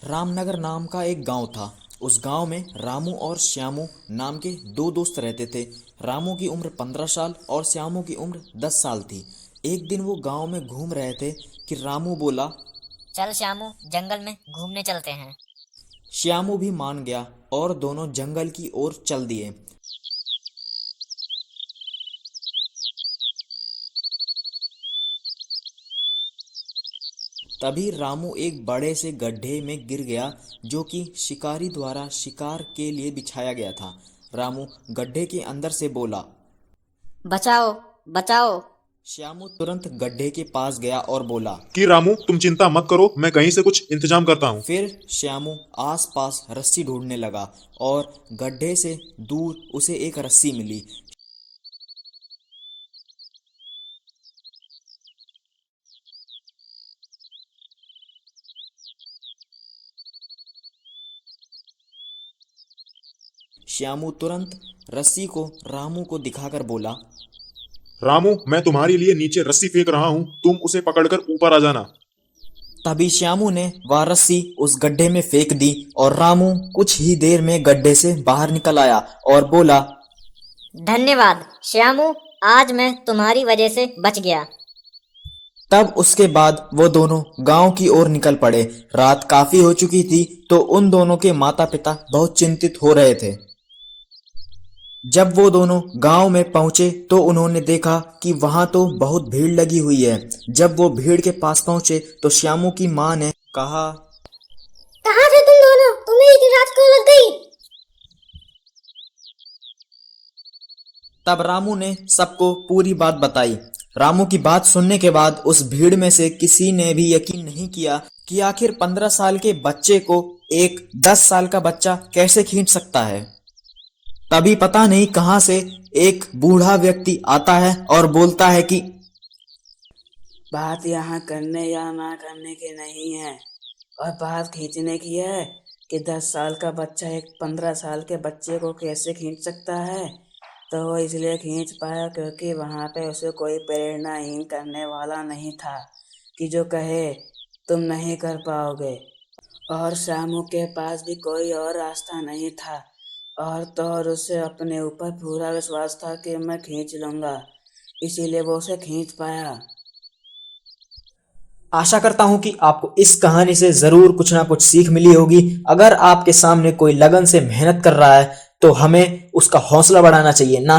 रामनगर नाम का एक गांव था। उस गांव में रामू और श्यामू नाम के दो दोस्त रहते थे। रामू की उम्र 15 साल और श्यामू की उम्र 10 साल थी। एक दिन वो गांव में घूम रहे थे कि रामू बोला। चल श्यामू, जंगल में घूमने चलते हैं। श्यामू भी मान गया और दोनों जंगल की ओर चल दिए। तभी रामू एक बड़े से गड्ढे में गिर गया जो कि शिकारी द्वारा शिकार के लिए बिछाया गया था। रामू गड्ढे के अंदर से बोला। बचाओ, बचाओ। श्यामू तुरंत गड्ढे के पास गया और बोला। कि रामू तुम चिंता मत करो, मैं कहीं से कुछ इंतजाम करता हूँ। फिर श्यामू आसपास रस्सी ढूंढने लगा और गड्ढे से दूर उसे एक रस्सी मिली। श्यामू तुरंत रस्सी को रामू को दिखाकर बोला। रामू, मैं तुम्हारे लिए नीचे रस्सी फेंक रहा हूँ, तुम उसे पकड़कर ऊपर आ जाना। तभी श्यामू ने वह रस्सी उस गड्ढे में फेंक दी और रामू कुछ ही देर में गड्ढे से बाहर निकल आया और बोला। धन्यवाद श्यामू, आज मैं तुम्हारी वजह से बच गया। तब उसके बाद वो दोनों गांव की ओर निकल पड़े। रात काफी हो चुकी थी तो उन दोनों के माता पिता बहुत चिंतित हो रहे थे। जब वो दोनों गांव में पहुंचे तो उन्होंने देखा कि वहां तो बहुत भीड़ लगी हुई है। जब वो भीड़ के पास पहुंचे तो श्यामू की मां ने कहा। कहाँ थे तुम दोनों? तुम्हें इतनी रात क्यों लग गई? तब रामू ने सबको पूरी बात बताई। रामू की बात सुनने के बाद उस भीड़ में से किसी ने भी यकीन नहीं किया कि आखिर 15 साल के बच्चे को एक 10 साल का बच्चा कैसे खींच सकता है। तभी पता नहीं कहां से एक बूढ़ा व्यक्ति आता है और बोलता है कि बात यहाँ करने या ना करने की नहीं है, और बात खींचने की है कि 10 साल का बच्चा एक 15 साल के बच्चे को कैसे खींच सकता है। तो वो इसलिए खींच पाया क्योंकि वहाँ पे उसे कोई प्रेरणाहीन करने वाला नहीं था कि जो कहे तुम नहीं कर पाओगे। और शामू के पास भी कोई और रास्ता नहीं था, और उसे अपने ऊपर पूरा विश्वास था कि मैं खींच लूँगा, इसीलिए वो उसे खींच पाया। आशा करता हूं कि आपको इस कहानी से जरूर कुछ ना कुछ सीख मिली होगी। अगर आपके सामने कोई लगन से मेहनत कर रहा है तो हमें उसका हौसला बढ़ाना चाहिए, ना